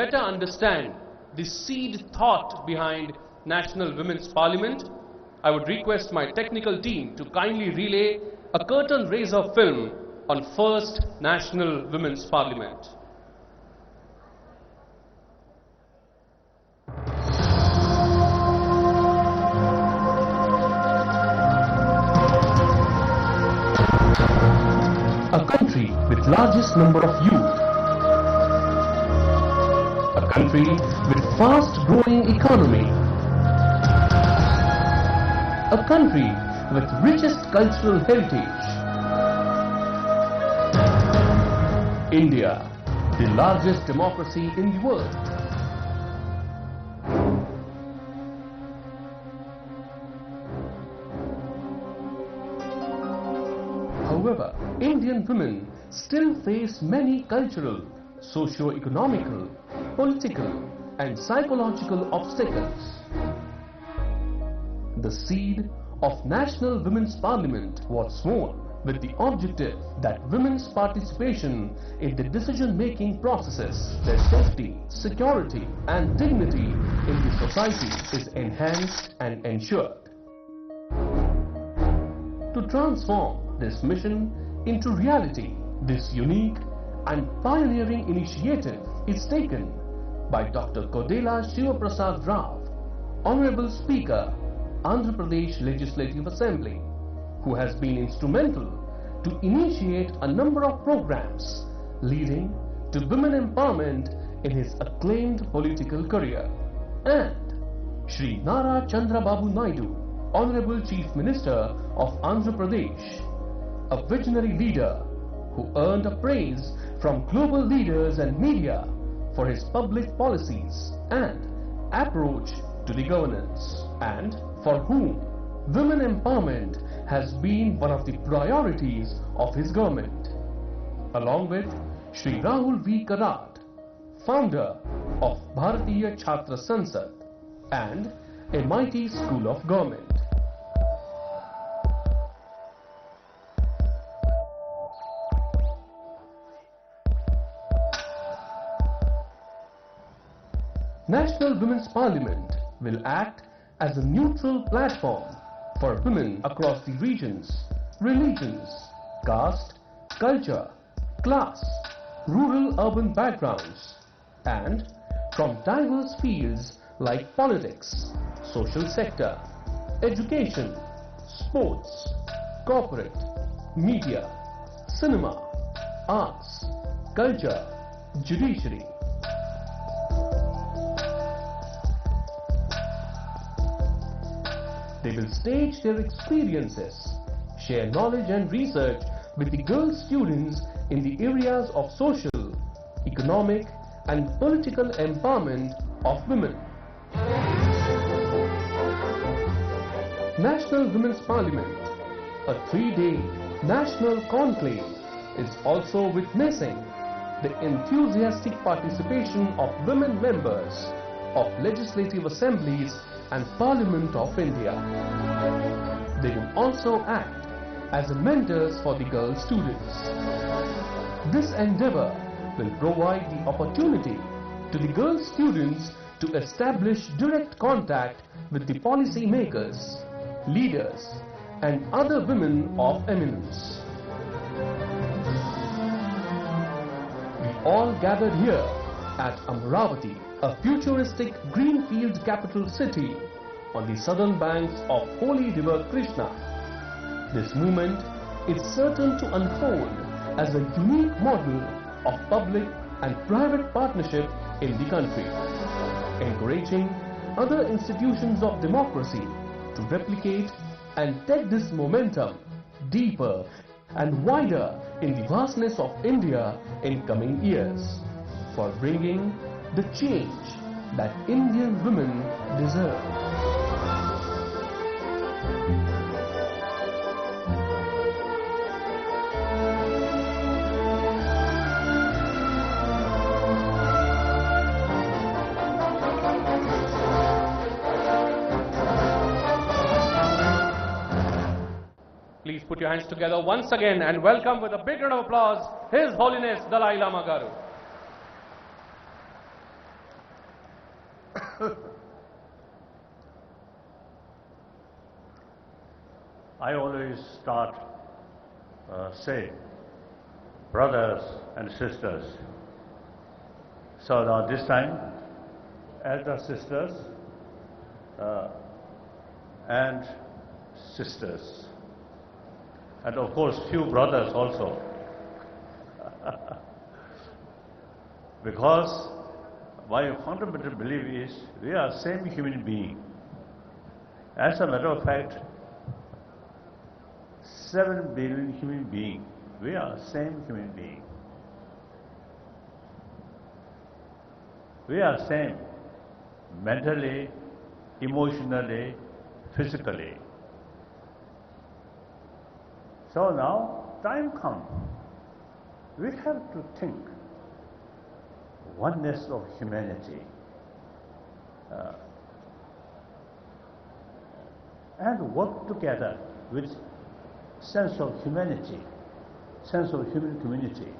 better understand the seed thought behind National Women's Parliament, I would request my technical team to kindly relay a curtain raiser film on First National Women's Parliament. A country with largest number of youth. A country with fast growing economy. A country with richest cultural heritage. India, the largest democracy in the world. However, Indian women still face many cultural, socio-economical, political and psychological obstacles. The seed of National Women's Parliament was sown with the objective that women's participation in the decision-making processes, their safety, security and dignity in the society is enhanced and ensured. To transform this mission into reality, this unique and pioneering initiative is taken by Dr. Kodela Shivaprasad Rao, Honorable Speaker, Andhra Pradesh Legislative Assembly, who has been instrumental to initiate a number of programs leading to women empowerment in his acclaimed political career, and Shri Nara Chandra Babu Naidu, Honorable Chief Minister of Andhra Pradesh, a visionary leader who earned a praise from global leaders and media for his public policies and approach to the governance, and for whom women empowerment has been one of the priorities of his government, along with Shri Rahul V. Karad, founder of Bharatiya Chhatra Sansad and a mighty school of government. National Women's Parliament will act as a neutral platform for women across the regions, religions, caste, culture, class, rural-urban backgrounds, and from diverse fields like politics, social sector, education, sports, corporate, media, cinema, arts, culture, judiciary. They will stage their experiences, share knowledge and research with the girl students in the areas of social, economic and political empowerment of women. National Women's Parliament, a 3-day national conclave, is also witnessing the enthusiastic participation of women members of legislative assemblies and Parliament of India. They will also act as mentors for the girl students. This endeavor will provide the opportunity to the girl students to establish direct contact with the policy makers, leaders and other women of eminence. We all gathered here at Amaravati, a futuristic greenfield capital city on the southern banks of holy river Krishna. This movement is certain to unfold as a unique model of public and private partnership in the country, encouraging other institutions of democracy to replicate and take this momentum deeper and wider in the vastness of India in coming years, for bringing the change that Indian women deserve. Please put your hands together once again and welcome with a big round of applause His Holiness Dalai Lama Garu. I always start say brothers and sisters. So now this time, elder sisters and sisters, and of course few brothers also, because my fundamental belief is we are same human being. As a matter of fact, 7 billion human beings, we are same human being. We are same mentally, emotionally, physically. So now, time comes, we have to think oneness of humanity. And work together with sense of humanity, sense of human community.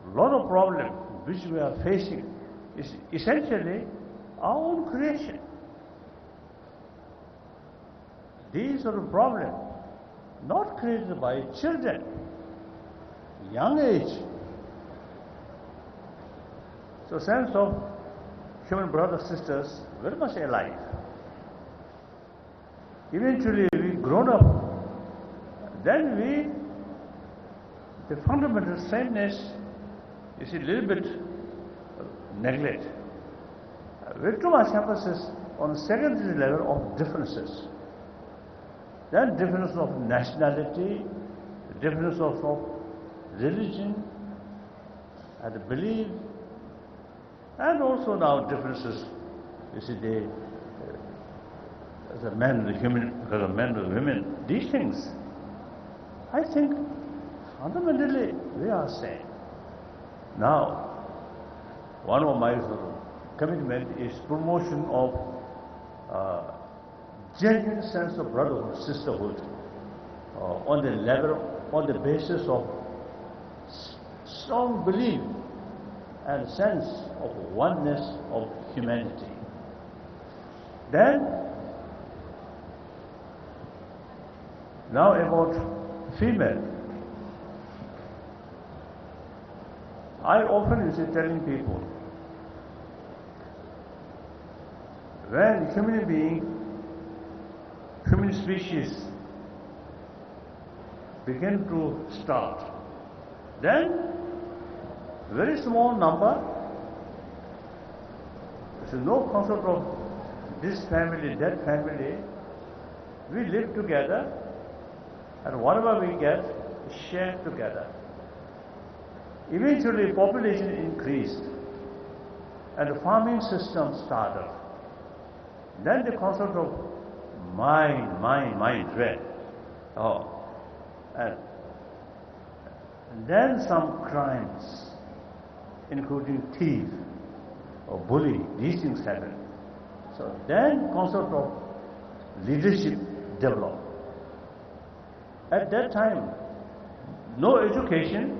A lot of problems which we are facing is essentially our own creation. These are the problems not created by children, young age. So sense of human brothers, sisters, very much alive. Eventually we grown up, then the fundamental sameness is a little bit neglect. With too much emphasis on secondary level of differences. Then difference of nationality, difference of religion and belief, and also now differences, you see, as a man, the human, because of men and women, these things, I think fundamentally we are same. Now, one of my commitment is promotion of genuine sense of brotherhood, sisterhood, on the level, on the basis of strong belief and sense of oneness of humanity. Then, now about female. I often used to telling people, when human being, human species begin to start, then very small number, there's no concept of this family, that family, we live together and whatever we get, share together. Eventually population increased and the farming system started. Then the concept of mine, dread. And then some crimes, including thief or bully, these things happen. So then concept of leadership developed. At that time, no education.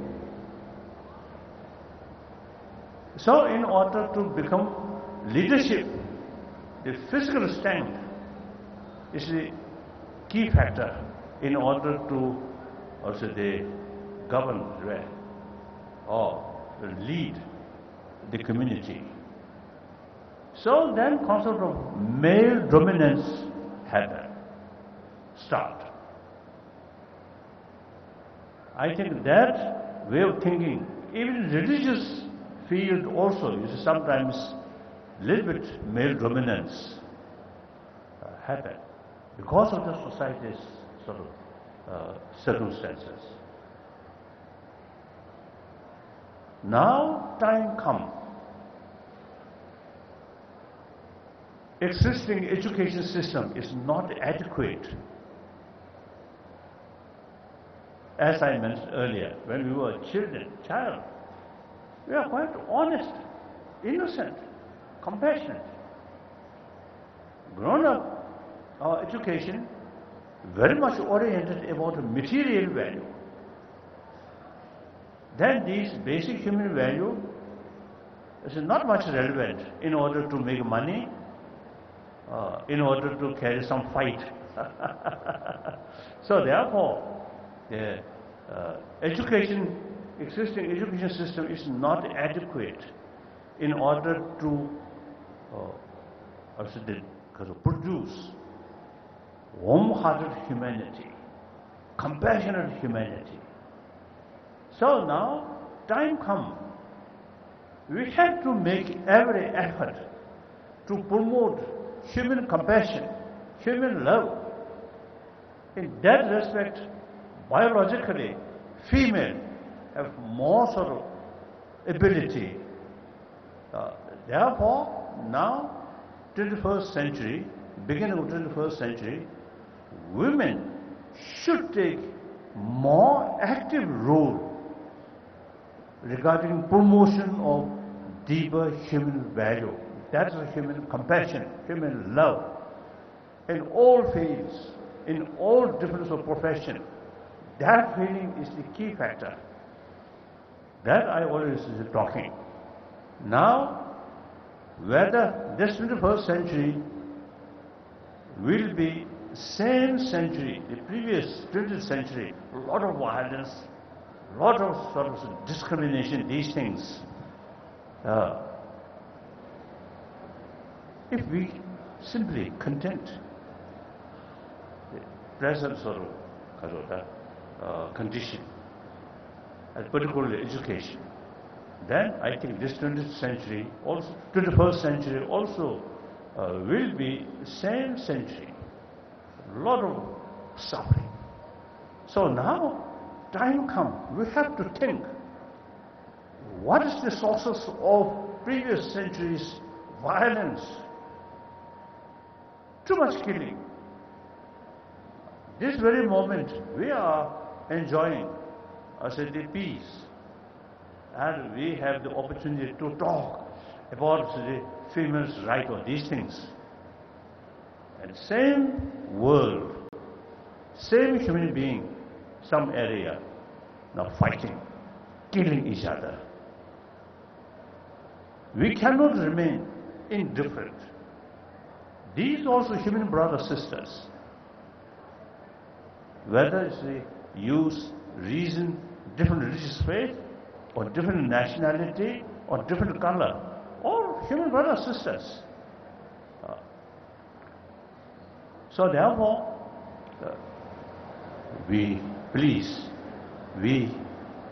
So in order to become leadership, the physical strength is the key factor in order to also govern or lead the community. So then concept of male dominance start. I think that way of thinking, even religious field also, is sometimes little bit male dominance happen because of the society's sort of circumstances. Now time come. Existing education system is not adequate. As I mentioned earlier, when we were child, we are quite honest, innocent, compassionate. Grown up, our education very much oriented about material value. Then these basic human value is not much relevant in order to make money in order to carry some fight. So therefore, the existing education system is not adequate in order to produce warm-hearted humanity, compassionate humanity. So now, time comes, we have to make every effort to promote human compassion, human love. In that respect, biologically, female have more sort of ability. Therefore, now, 21st century, beginning of 21st century, women should take more active role regarding promotion of deeper human value. That's human compassion, human love. In all fields, in all different professions, that feeling is the key factor. That I always is talking. Now, whether this 21st century will be same century, the previous 20th century, a lot of violence, a lot of sort of discrimination, these things. If we simply content the present sort of condition, and particularly education, then I think this 20th century, also 21st century also will be same century. A lot of suffering. So now, time comes, we have to think, what is the sources of previous centuries' violence? Too much killing. This very moment, we are enjoying, I said, the peace. And we have the opportunity to talk about the females' right or these things. And same world, same human being, some area, now fighting, killing each other. We cannot remain indifferent. These also human brothers, sisters. Whether it's the use, reason, different religious faith, or different nationality, or different color, all human brothers, sisters. So therefore, we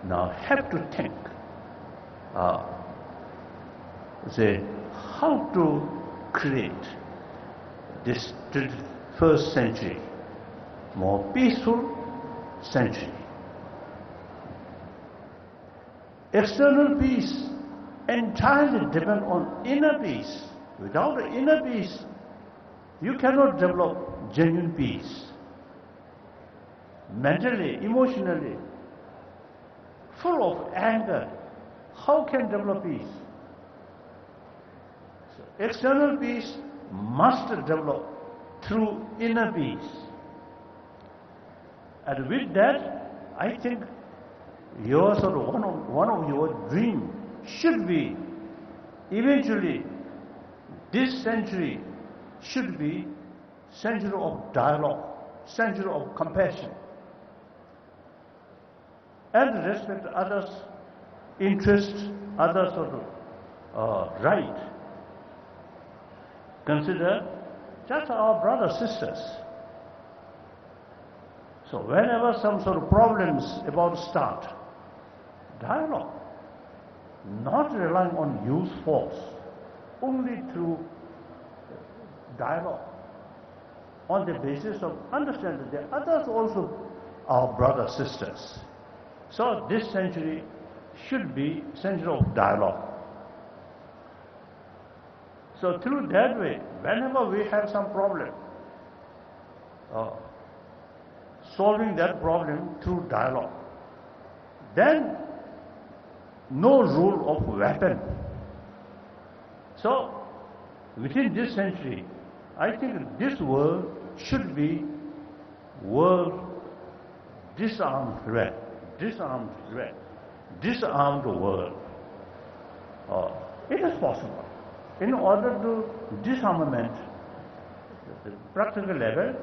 now have to think, say, how to create this 21st century, more peaceful century. External peace entirely depends on inner peace. Without inner peace, you cannot develop genuine peace. Mentally, emotionally, full of anger, how can develop peace? So external peace must develop through inner peace. And with that, I think your sort of one of your dream should be eventually this century should be century of dialogue, century of compassion, and respect others' interests, others' sort of right. Consider just our brothers, sisters. So whenever some sort of problems about to start, dialogue, not relying on use force, only through dialogue, on the basis of understanding that others also are brothers, sisters. So this century should be century of dialogue. So through that way, whenever we have some problem, solving that problem through dialogue, then no rule of weapon. So within this century, I think this world should be world disarmed red, disarmed world. It is possible. In order to disarmament, the practical level,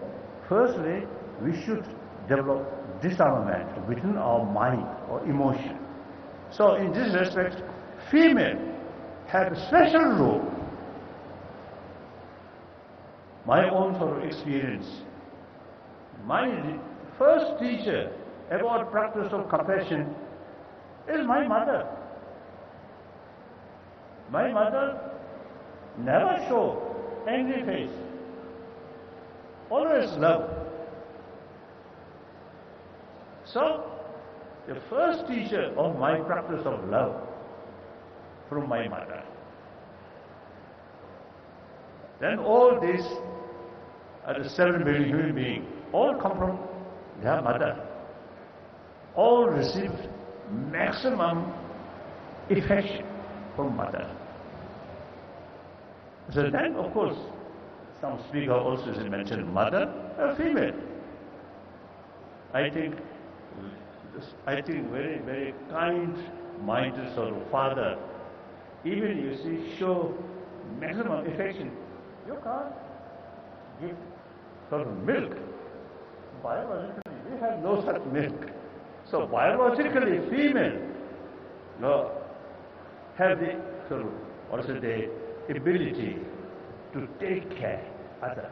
firstly, we should develop disarmament within our mind or emotion. So in this respect, female have a special role. My own sort of experience. My first teacher about practice of compassion is my mother. My mother never showed angry face, always love. So, the first teacher of my practice of love from my mother. Then all these are the 7 billion human beings, all come from their mother. All received maximum affection from mother. So then, of course, some speaker also mentioned mother, a female. I think very, very kind-minded sort of father, even you see, show maximum affection. You can't give sort of milk. Biologically, we have no such milk. So biologically, female have the sort of also the ability to take care of other.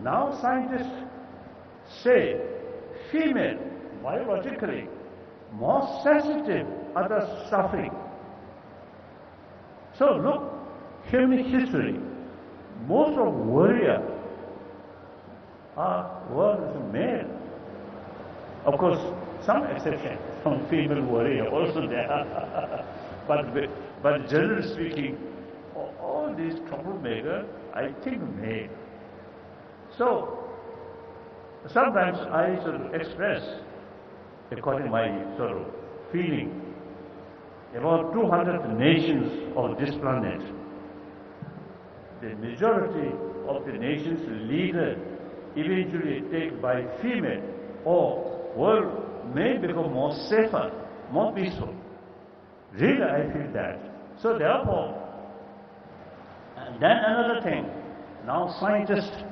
Now scientists say female biologically more sensitive other suffering. So look, human history, most of warriors were male. Of course, some exceptions, some female warrior also there. but generally speaking, all these troublemakers, I think male. So sometimes I sort of express, according to my sort of feeling, about 200 nations of this planet. The majority of the nations' leader eventually taken by female, or world may become more safer, more peaceful. Really, I feel that. So therefore, and then another thing, now scientists,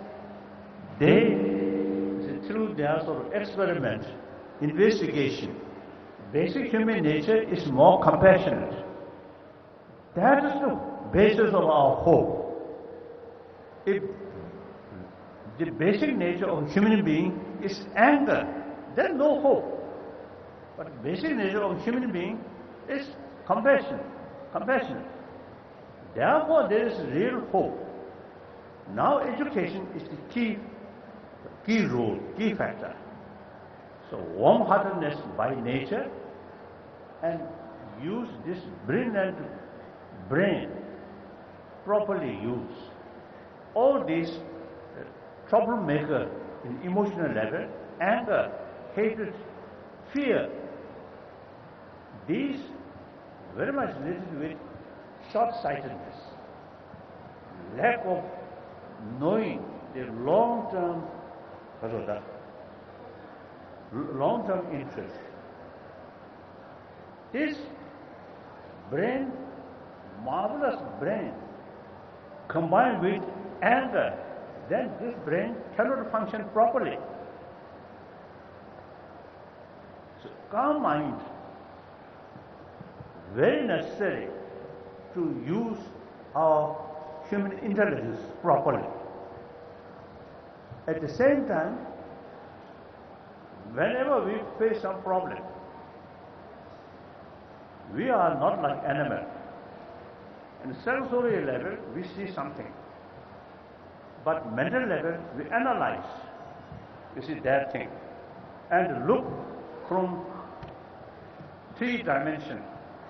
they, through their sort of experiment, investigation, basic human nature is more compassionate. That is the basis of our hope. If the basic nature of human being is anger, then no hope. But the basic nature of human being is compassion, compassionate. Therefore, there is real hope. Now, education is the key role, key factor. So, warm-heartedness by nature, and use this brilliant brain properly used. All these troublemaker in emotional level, anger, hatred, fear, these very much related with short-sightedness, lack of knowing the long-term interest. This brain, marvelous brain, combined with anger, then this brain cannot function properly. So calm mind, very necessary to use our human intelligence properly. At the same time, whenever we face some problem, we are not like animal. In sensory level, we see something. But mental level, we analyze. You see that thing. And look from 3 dimensions,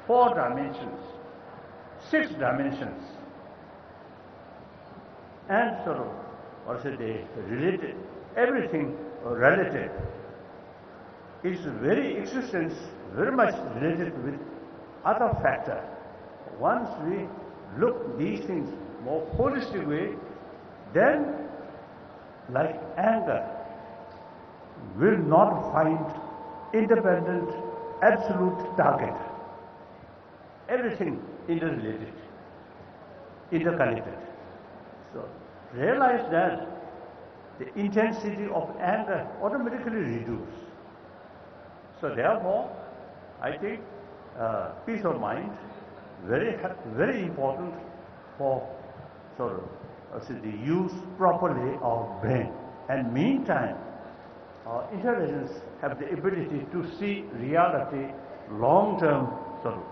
4 dimensions, 6 dimensions. And sort of, also the related, everything relative. Its very existence very much related with other factor. Once we look these things more holistic way, then like anger will not find independent absolute target. Everything interrelated, interconnected. So realize that the intensity of anger automatically reduces. So therefore, I think peace of mind very important for sort of the use properly of brain. And meantime, our intelligence have the ability to see reality long-term sort of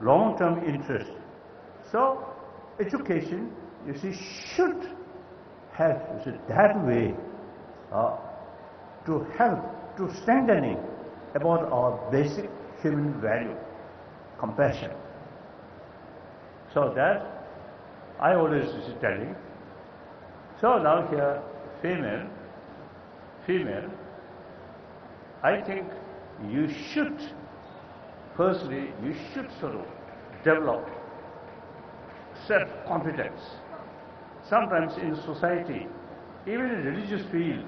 long-term interest. So education, you see, should have that way to help to strengthening about our basic human value, compassion. So that I always telling. So now here, female, I think you should, firstly, you should sort of develop self-confidence. Sometimes in society, even in religious field,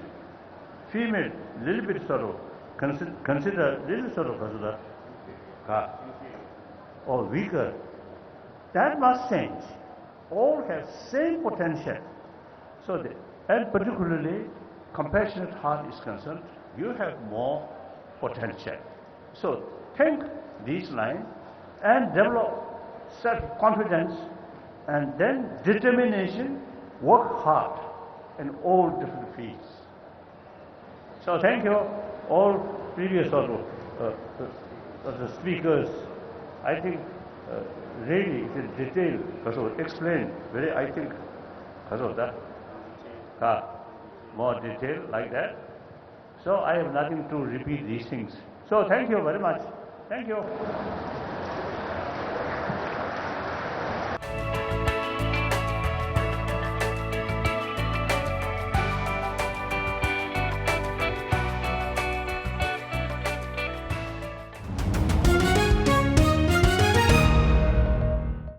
female little bit sort of consider little sort of or weaker. That must change. All have same potential. So, and particularly compassionate heart is concerned, you have more potential. So think these lines and develop self-confidence and then determination, work hard in all different fields. So thank you all previous the speakers. I think really in detail, explain very, I think, that more detail like that. So I have nothing to repeat these things. So thank you very much. Thank you.